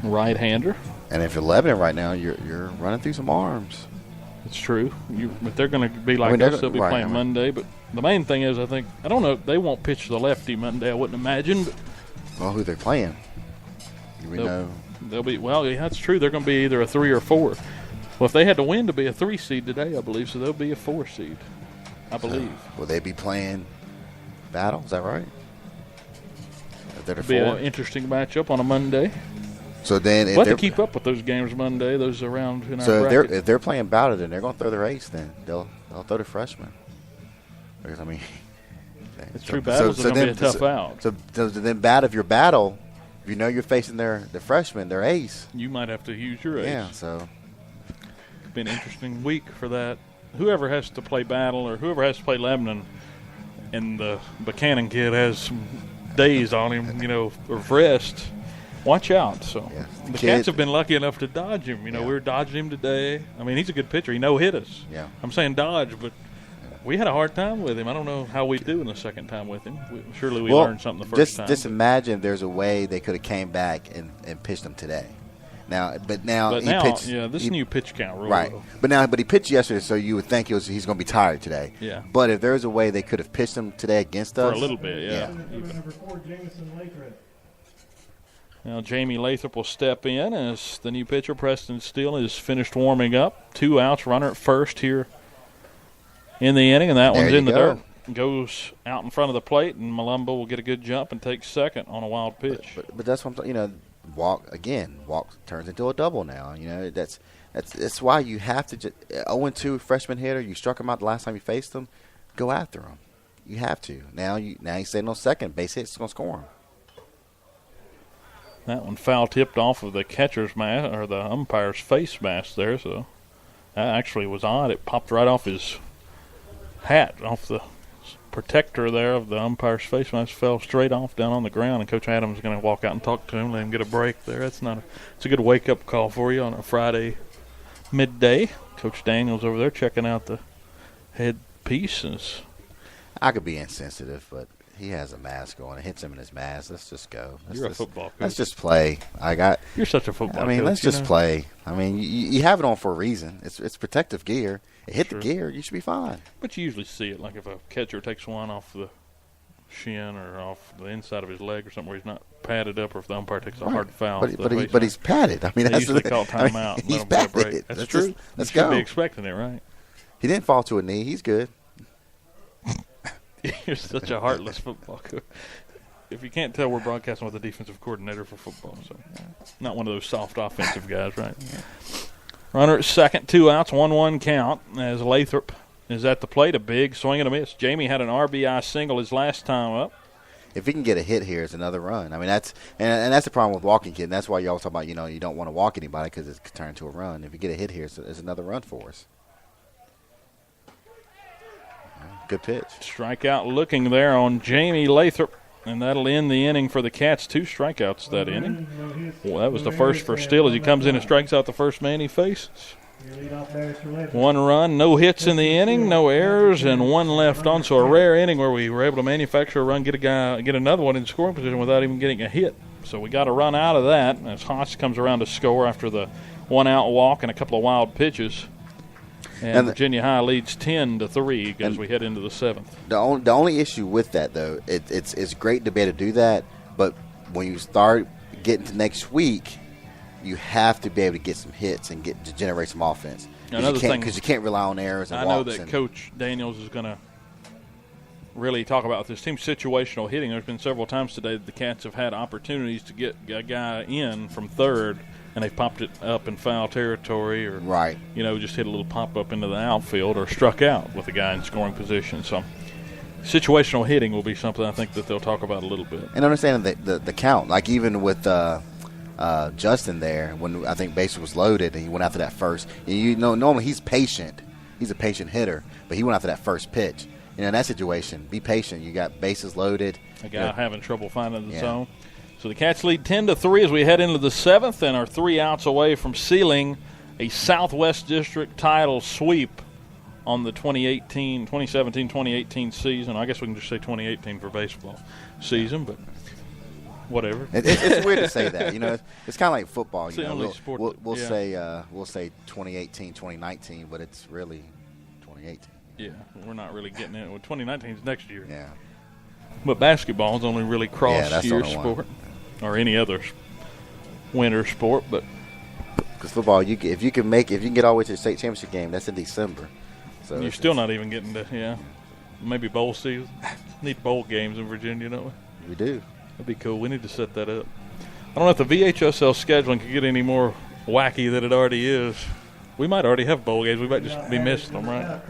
right-hander. And if you're Lebanon right now, you're running through some arms. It's true. But they're going to be like us. They'll be playing Monday. But the main thing is, I don't know, they won't pitch the lefty Monday, I wouldn't imagine. But well, who they're playing? They'll be, well, yeah, that's true. They're going to be either a 3 or 4. Well, if they had to win to be a 3 seed today, I believe, so they'll be a 4 seed, I believe. Will they be playing Battle? Is that right? It'll be an interesting matchup on a Monday. So then, we'll have to keep up with those games Monday. Those around in our bracket. If they're playing Battle, then they're going to throw their ace. Then they'll throw the freshman. Because it's true. Battle's going to be a tough out. So then, if you're Battle, if you know you're facing the freshman, their ace, you might have to use your ace. Yeah. So it's been an interesting week for that. Whoever has to play Battle or whoever has to play Lebanon, and the Buchanan kid has some days on him, of rest. Watch out. So the Cats have been lucky enough to dodge him. We were dodging him today. I mean, he's a good pitcher. He no-hit us. Yeah. I'm saying dodge, but we had a hard time with him. I don't know how we do in the second time with him. Surely we learned something the first time. Just imagine there's a way they could have came back and pitched him today. Now he pitched. Yeah, this new pitch count rule. Right. But he pitched yesterday, so you would think he's going to be tired today. Yeah. But if there's a way they could have pitched him today against us. For a little bit, yeah. Number 4, Jamison Lathrop. Now Jamie Lathrop will step in as the new pitcher. Preston Steele is finished warming up. 2 outs, runner at first here in the inning, and that one's in the dirt. Goes out in front of the plate, and Malumbo will get a good jump and take second on a wild pitch. But that's what I'm saying. Walk turns into a double now. That's why you have to just 0-2 freshman hitter. You struck him out the last time you faced him. Go after him. You have to. Now he's sitting on second. Base hit's going to score him. That one foul tipped off of the catcher's mask or the umpire's face mask there. So that actually was odd. It popped right off his hat, off the protector there of the umpire's face mask, fell straight off down on the ground, and Coach Adams is going to walk out and talk to him, let him get a break there. It's a good wake-up call for you on a Friday midday. Coach Daniels over there checking out the headpiece. I could be insensitive, but he has a mask on. It hits him in his mask. Let's just go. You're a football coach. Let's just play. You're such a football coach. I mean, let's just play. I mean, you have it on for a reason. It's protective gear. It hit the gear, you should be fine. But you usually see it, like if a catcher takes one off the shin or off the inside of his leg or something where he's not padded up, or if the umpire takes a hard foul. But he's padded. I mean, they that's usually call timeout. He's padded. That's true. Let's go. You should be expecting it, right? He didn't fall to a knee. He's good. You're such a heartless football coach. If you can't tell, we're broadcasting with the defensive coordinator for football, so not one of those soft offensive guys, right? Runner at second, 2 outs, 1-1 count as Lathrop is at the plate. A big swing and a miss. Jamie had an RBI single his last time up. If he can get a hit here, it's another run. I mean, that's the problem with walking kid. And that's why you always talk about, you don't want to walk anybody because it could turn into a run. If you get a hit here, it's another run for us. Good pitch. Strikeout looking there on Jamie Lathrop, and that'll end the inning for the Cats. 2 strikeouts that inning. Well, that was the first for Steele as he comes in and strikes out the first man he faces. 1 run, no hits in the inning, no errors, and 1 left on. So a rare inning where we were able to manufacture a run, get another one in scoring position without even getting a hit. So we got a run out of that as Haas comes around to score after the 1-out walk and a couple of wild pitches. And Virginia High leads 10-3 as we head into the 7th. The only issue with that, though, it's great to be able to do that, but when you start getting to next week, you have to be able to get some hits and to generate some offense. Because you can't rely on errors and walks. I know that Coach Daniels is going to really talk about this team situational hitting. There's been several times today that the Cats have had opportunities to get a guy in from third, and they've popped it up in foul territory or, just hit a little pop-up into the outfield or struck out with a guy in scoring position. So situational hitting will be something I think that they'll talk about a little bit. And understanding the count, like even with Justin there, when I think bases was loaded and he went after that first. Normally he's patient. He's a patient hitter, but he went after that first pitch. In that situation, be patient. You got bases loaded. A guy having trouble finding the zone. So the Cats lead 10-3 as we head into the 7th and are 3 outs away from sealing a Southwest District title sweep on the 2017-2018 season. I guess we can just say 2018 for baseball season. But whatever. It's weird to say that. It's kind of like football. It's the only sport We'll that- say 2018, 2019, but it's really 2018. Yeah, we're not really getting it. Well, 2019 is next year. Yeah. But basketball is only really that's the cross-year only one. sport or any other winter sport. But Because football, if you can get all the way to the state championship game, that's in December. So you're still not even getting to, maybe bowl season. Need bowl games in Virginia, don't we? We do. That'd be cool. We need to set that up. I don't know if the VHSL scheduling could get any more wacky than it already is. We might already have bowl games. We might just be missing them, right?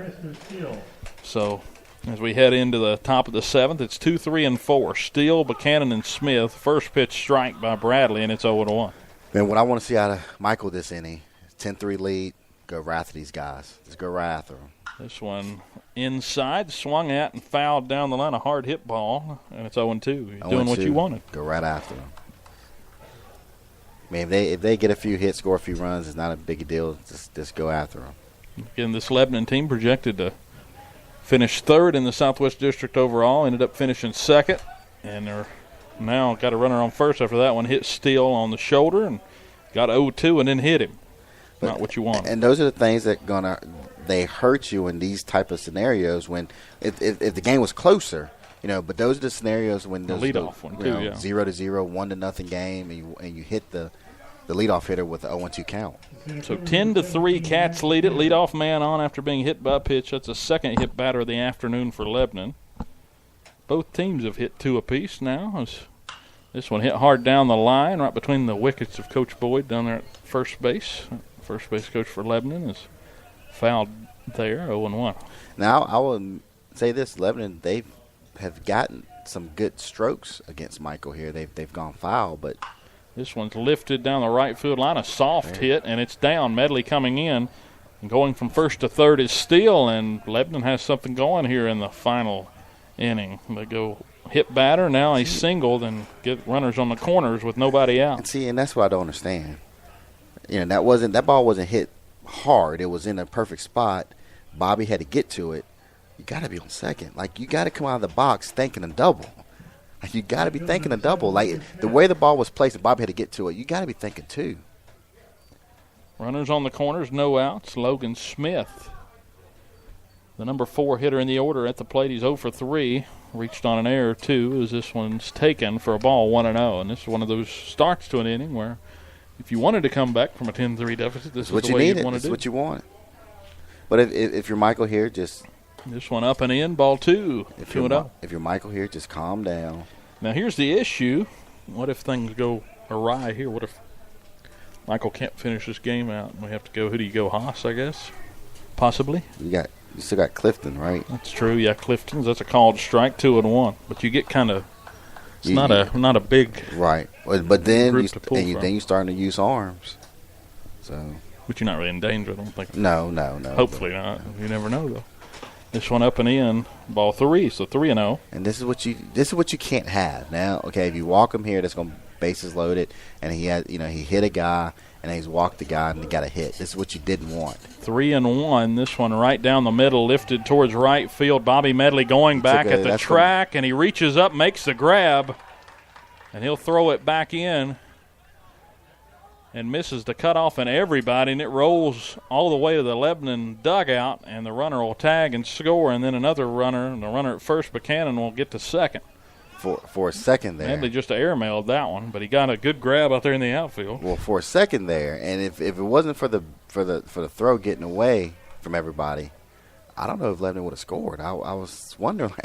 So as we head into the top of the 7th, it's 2, 3, and 4. Steele, Buchanan, and Smith. First pitch strike by Bradley, and it's 0-1. Man, what I want to see out of Michael this inning, 10-3 lead, go right after these guys. Let's go right after them. This one inside, swung at and fouled down the line, a hard hit ball, and it's 0-2. You're doing what you wanted. Go right after them. I mean, if they get a few hits, score a few runs, it's not a big deal. Just go after them. Again, this Lebanon team projected to finish 3rd in the Southwest District overall, ended up finishing 2nd, and they're now got a runner on first after that one. Hit Steele on the shoulder and got 0-2 and then hit him. Not what you want. And those are the things that they hurt you in these type of scenarios when if the game was closer, but those are the scenarios when the leadoff one too, 0-0, 1-0 game, and you hit the leadoff hitter with the 0-2 count. So 10-3, Cats lead it. Leadoff man on after being hit by a pitch. That's the second hit batter of the afternoon for Lebanon. Both teams have hit 2 apiece now. This one hit hard down the line, right between the wickets of Coach Boyd down there at first base. First base coach for Lebanon is fouled there, 0-1. Now, I will say this, Lebanon, they have gotten some good strokes against Michael here. They've gone foul, but this one's lifted down the right field line, a soft hit, and it's down. Medley coming in. And going from first to third is Steele, and Lebanon has something going here in the final inning. They go hit batter, now he's singled and get runners on the corners with nobody out. And that's what I don't understand. That ball wasn't hit hard. It was in a perfect spot. Bobby had to get to it. You got to be on second. Like, you got to come out of the box thinking a double. Like, you got to be thinking a double. Like, the way the ball was placed and Bobby had to get to it, you got to be thinking 2. Runners on the corners, no outs. Logan Smith, the number 4 hitter in the order at the plate. He's 0 for 3. Reached on an error, too, as this one's taken for a ball 1-0. And this is one of those starts to an inning where if you wanted to come back from a 10-3 deficit, this is the way you'd want to do. This is what you want. But if you're Michael here, just this one up and in, ball 2. If you're Michael here, just calm down. Now here's the issue: what if things go awry here? What if Michael can't finish this game out, and we have to go? Who do you go? Haas, I guess, possibly. You still got Clifton, right? That's true. Yeah, Clifton's. That's a called strike, 2-1. But you get kind of. It's not a big right. But then you starting to use arms. So. But you're not really in danger, I don't think. No. Hopefully not. You never know though. This one up and in, ball 3, so 3-0. And this is what you can't have now. Okay, if you walk him here, that's going to bases loaded, and he hit a guy and he's walked the guy and he got a hit. This is what you didn't want. 3-1. This one right down the middle, lifted towards right field. Bobby Medley going back at the track, and he reaches up, makes the grab, and he'll throw it back in and misses the cutoff and everybody, and it rolls all the way to the Lebanon dugout, and the runner will tag and score, and then another runner, and the runner at first, Buchanan, will get to second. For a second there. Medley just airmailed that one, but he got a good grab out there in the outfield. Well, for a second there, and if it wasn't for the throw getting away from everybody, I don't know if Lebanon would have scored. I was wondering,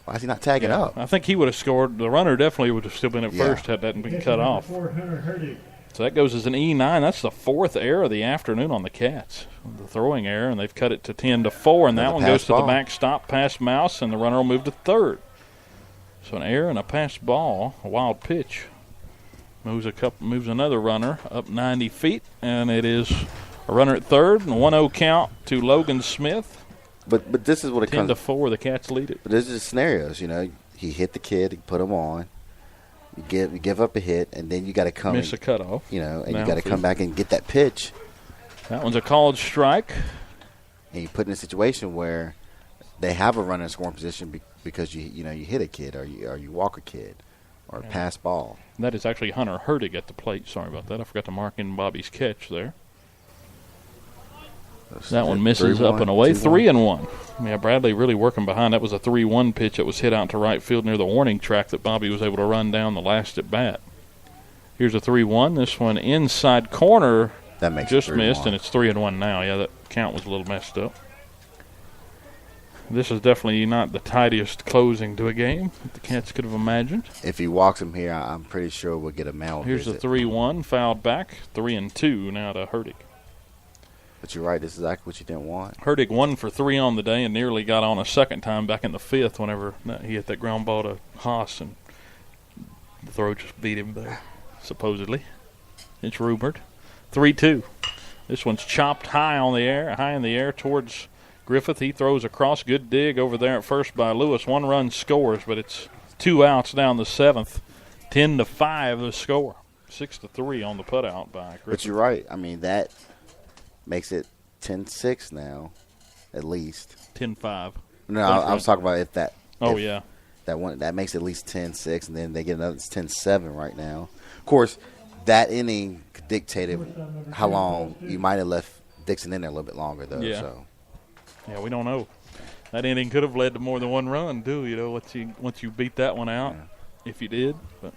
why is he not tagging up? I think he would have scored. The runner definitely would have still been at first had that been cut off. So that goes as an E9. That's the 4th error of the afternoon on the Cats, the throwing error, and they've cut it to 10-4, and that one goes to the backstop past Mouse, and the runner will move to third. So an error and a passed ball, a wild pitch, moves another runner up 90 feet, and it is a runner at third, and a 1-0 count to Logan Smith. But this is what it comes 10-4, the Cats lead it. But this is scenarios, he hit the kid, he put him on. You give up a hit, and then you got to come miss a cutoff, and you got to come back and get that pitch. That one's a called strike, and you put in a situation where they have a runner in scoring position because you hit a kid or you walk a kid or pass ball. And that is actually Hunter Hertig at the plate. Sorry about that. I forgot to mark in Bobby's catch there. That one misses up and away. 3-1. Yeah, Bradley really working behind. That was a 3-1 pitch that was hit out to right field near the warning track that Bobby was able to run down the last at bat. Here's a 3-1. This one inside corner. That makes just missed, and it's 3-1 now. Yeah, that count was a little messed up. This is definitely not the tidiest closing to a game that the Cats could have imagined. If he walks him here, I'm pretty sure we'll get a mound Here's visit. the 3-1, fouled back. 3-2 now to Hertig. But you're right, this is exactly what you didn't want. Hertig 1 for 3 on the day and nearly got on a second time back in the 5th whenever he hit that ground ball to Haas, and the throw just beat him there, supposedly. It's rumored. 3-2. This one's chopped high in the air towards Griffith. He throws across. Good dig over there at first by Lewis. 1 run scores, but it's 2 outs down the 7th. 10-5 the score. 6-3 on the putout by Griffith. But you're right. I mean, that makes it 10-6 now, at least. 10-5. No, I was talking about if that. Oh, if yeah. That makes it at least 10-6, and then they get another. It's 10-7 right now. Of course, that inning dictated how long you might have left Dixon in there a little bit longer, though. Yeah. So. Yeah, we don't know. That inning could have led to more than 1 run, too, once you beat that one out, if you did. But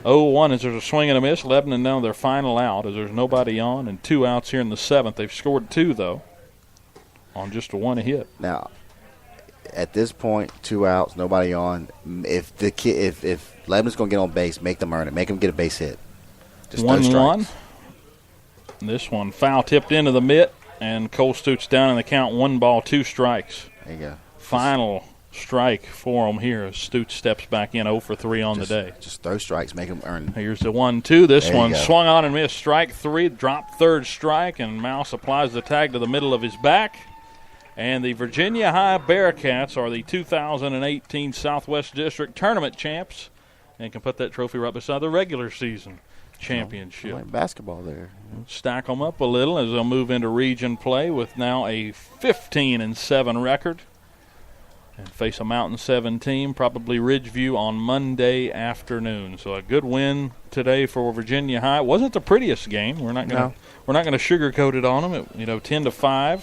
0-1 as there's a swing and a miss. Lebanon now their final out as there's nobody on, and 2 outs here in the 7th. They've scored 2, though, on just a 1 hit. Now, at this point, 2 outs, nobody on. If Lebanon's going to get on base, make them earn it. Make them get a base hit. Just 1-1. This one foul tipped into the mitt, and Cole Stutes down in the count. 1 ball, 2 strikes. There you go. Final strike for him here as Stutes steps back in 0 for 3 on the day. Just throw strikes, make them earn. Here's the 1-2. This There one you go. swung on and missed. Strike 3, dropped 3rd strike, and Mouse applies the tag to the middle of his back. And the Virginia High Bearcats are the 2018 Southwest District Tournament champs and can put that trophy right beside the regular season championship. Like basketball there. Stack them up a little as they'll move into region play with now a 15-7 record and face a Mountain 7 team, probably Ridgeview, on Monday afternoon. So a good win today for Virginia High. It wasn't the prettiest game. We're not going to sugarcoat it on them. 10-5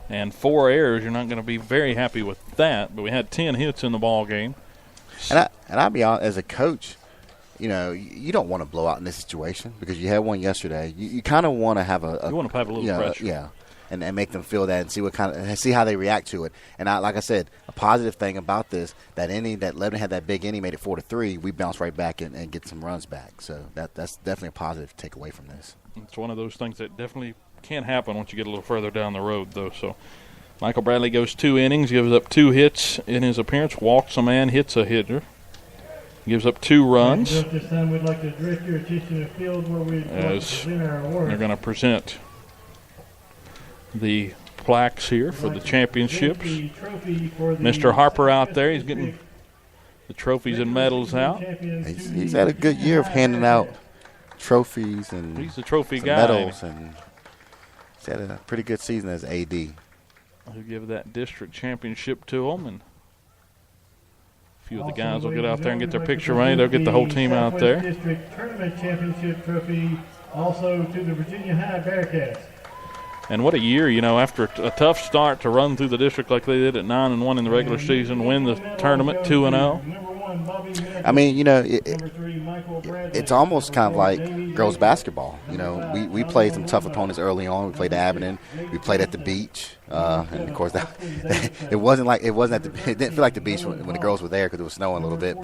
and 4 errors. You're not going to be very happy with that. But we had 10 hits in the ball game. And I'll be honest, as a coach, you don't want to blow out in this situation because you had one yesterday. You kind of want to have you want to have a little pressure. Yeah, and make them feel that and see how they react to it. And like I said, a positive thing about this, that inning that Lebanon had that big inning, made it 4-3. We bounced right back and get some runs back. So that's definitely a positive to take away from this. It's one of those things that definitely can happen once you get a little further down the road, though. So Michael Bradley goes 2 innings, gives up 2 hits in his appearance, walks a man, hits a hitter. Gives up 2 runs. This time we'd like to direct your attention to the field where we present our awards. They're going to present the plaques here for the championships. Mr. Harper out there, he's getting the trophies and medals out. He's had a good year of handing out trophies and he's the trophy guy. Medals, and he's had a pretty good season as AD. Who give that district championship to him, and a few of the guys will get out there and get their picture made. They'll get the whole team out there. District Tournament Championship trophy also to the Virginia High Bearcats. And what a year, after a tough start to run through the district like they did at 9-1 in the regular season, win the tournament 2-0. I mean, it's almost kind of like girls basketball. We played some tough opponents early on. We played Lebanon. We played at the beach, and of course, it didn't feel like the beach when the girls were there because it was snowing a little bit.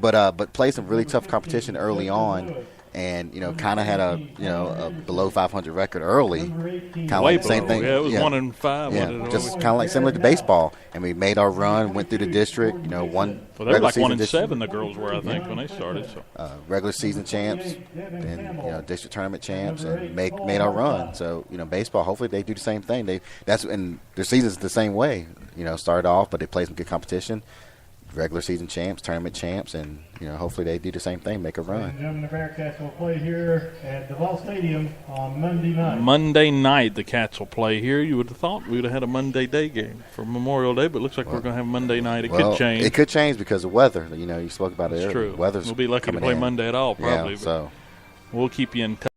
But played some really tough competition early on. And kind of had a below 500 record early, kind of like the same thing. Yeah, it was 1-5. Yeah, just kind of like similar to baseball. And we made our run, went through the district. Won. Well, they were like 1-7. The girls were, I think, when they started. So regular season champs, and district tournament champs, and made our run. So baseball. Hopefully they do the same thing. And their season's the same way. Started off, but they played some good competition. regular season champs, tournament champs, and hopefully they do the same thing, make a run. Ladies and gentlemen, the Bearcats will play here at Duval Stadium on Monday night. Monday night, the Cats will play here. You would have thought we would have had a Monday day game for Memorial Day, but it looks like we're going to have Monday night. It could change. It could change because of weather. You spoke about it earlier. True. Weather's we'll be lucky to play Monday at all, probably. Yeah, so we'll keep you in touch.